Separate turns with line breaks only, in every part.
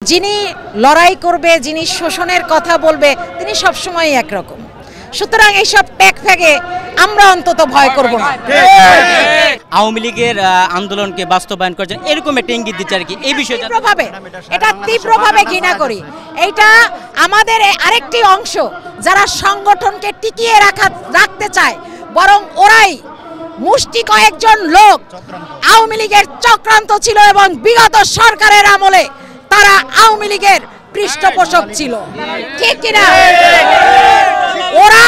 যিনি লড়াই করবে, যিনি শোষণের কথা বলবে, তিনি সবসময় একরকম। সুতরাং এইসব ট্যাগ ফ্যাগে আমরা অন্তত ভয় করব না।
আওয়ামী লীগের আন্দোলনকে বাস্তবায়ন করেছেন এরকম একটা ইঙ্গিত দিচ্ছে আর কি। এই বিষয়ে
তীব্রভাবে ঘৃণা করি। এইটা আমাদের আরেকটি অংশ যারা সংগঠনকে টিকিয়ে রাখতে চায়, বরং ওরাই মুষ্টি কয়েকজন লোক আওয়ামী লীগের চক্রান্ত ছিল এবং বিগত সরকারের আমলে তারা আওয়ামী লীগের পৃষ্ঠপোষক ছিল, ঠিক কিনা? ওরা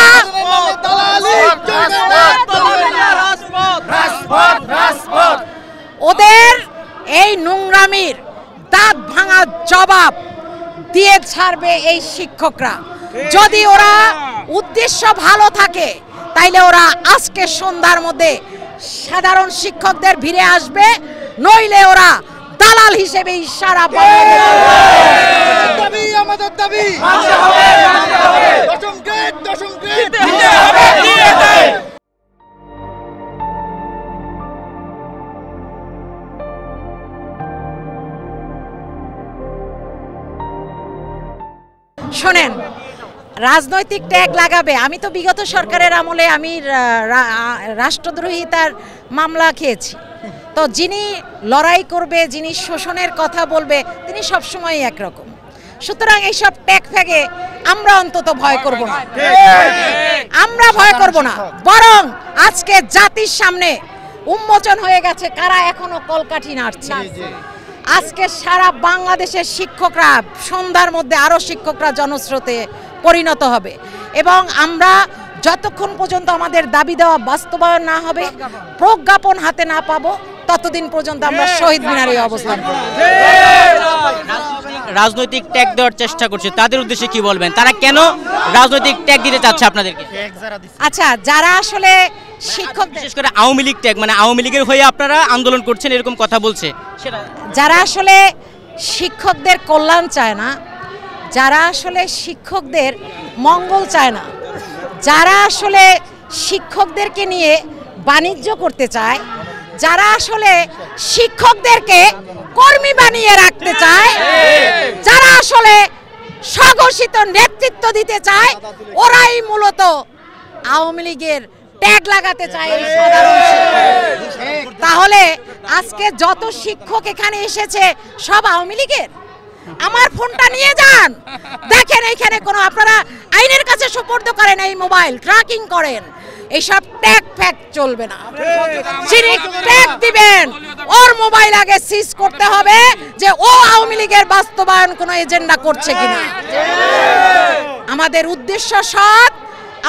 ওদের এই নোংরামির দাঁত ভাঙা জবাব দিয়ে ছাড়বে এই শিক্ষকরা। যদি ওরা উদ্দেশ্য ভালো থাকে তাইলে ওরা আজকে সন্ধ্যার মধ্যে সাধারণ শিক্ষকদের ভিড়ে আসবে, নইলে ওরা দালাল হিসেবে সারা
আমাদের দাবি
শোনেন, রাজনৈতিক ট্যাগ লাগাবে। আমি তো বিগত সরকারের আমলে আমি রাষ্ট্রদ্রোহিতার মামলা খেয়েছি। তো যিনি লড়াই করবে, যিনি শোষণের কথা বলবে, তিনি সবসময় একরকম। সুতরাং এইসব ট্যাগ ফ্যাগে আমরা অন্তত ভয় করব না। আমরা ভয় করব না, বরং আজকে জাতির সামনে উন্মোচন হয়ে গেছে কারা এখনো কলকাঠি নাড়ছে। আজকে সারা বাংলাদেশের শিক্ষকরা সন্ধ্যার মধ্যে আরো শিক্ষকরা জনস্রোতে পরিণত হবে এবং আমরা যতক্ষণ পর্যন্ত আমাদের দাবি দেওয়া বাস্তবায়ন না হবে, প্রজ্ঞাপন হাতে না পাবো, ততদিন পর্যন্ত আমরা শহীদ মিনারে অবস্থান করব।
রাজনৈতিক ট্যাগ দেওয়ার চেষ্টা করছে, তাদের উদ্দেশ্যে কি বলবেন? তারা কেন রাজনৈতিক ট্যাগ দিতে চাচ্ছে আপনাদেরকে?
আচ্ছা, যারা আসলে শিক্ষক,
বিশেষ করে আওয়ামী লীগ ট্যাগ, মানে আওয়ামী লীগের হয়ে আপনারা আন্দোলন করছেন এরকম কথা বলছে,
যারা আসলে শিক্ষকদের কল্যাণ চায় না, যারা আসলে শিক্ষকদের মঙ্গল চায় না, যারা আসলে শিক্ষকদেরকে নিয়ে বাণিজ্য করতে চায়, যারা আসলে শিক্ষকদেরকে কর্মী বানিয়ে রাখতে চায়, যারা আসলে স্বঘোষিত নেতৃত্ব দিতে চায়, ওরাই মূলত আওয়ামী লীগের ট্যাগ লাগাতে চায় এই সাধারণ শিক্ষক। তাহলে আজকে যত শিক্ষক এখানে এসেছে সব আওয়ামী লীগের? আমার ফোনটা নিয়ে যান, দেখেন এইখানে কোনো, আপনারা আইনের কাছে সুপর্দ করেন, এই মোবাইল ট্র্যাকিং করেন, এইসব ট্যাগ ফ্যাগ চলবে না। যিনি ট্যাগ দিবেন ওর মোবাইল আগে সিজ করতে হবে যে ও আওয়ামী লীগের বাস্তবায়ন কোনো এজেন্ডা করছে কিনা। আমাদের উদ্দেশ্য সৎ,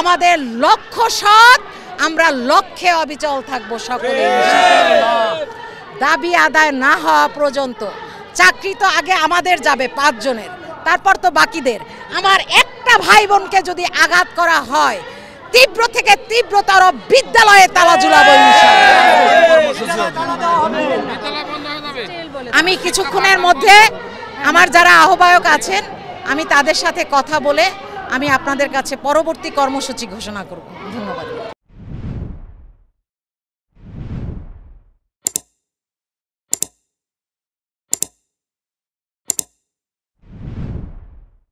আমাদের লক্ষ্য সৎ, আমরা লক্ষ্যে অবিচল থাকবো সকলে। দাবি আদায় না হওয়া পর্যন্ত চাকরি তো আগে আমাদের যাবে 5 জনের, তারপর তো বাকিদের। আমার একটা ভাই বোনকে যদি আঘাত করা হয়, তীব্র থেকে তীব্রতর বিদ্যালয়ে তালা ঝুলাবো ইনশাআল্লাহ। আমি কিছুক্ষণের মধ্যে আমার যারা আহ্বায়ক আছেন আমি তাদের সাথে কথা বলে আমি আপনাদের কাছে পরবর্তী কর্মসূচি ঘোষণা করব। ধন্যবাদ।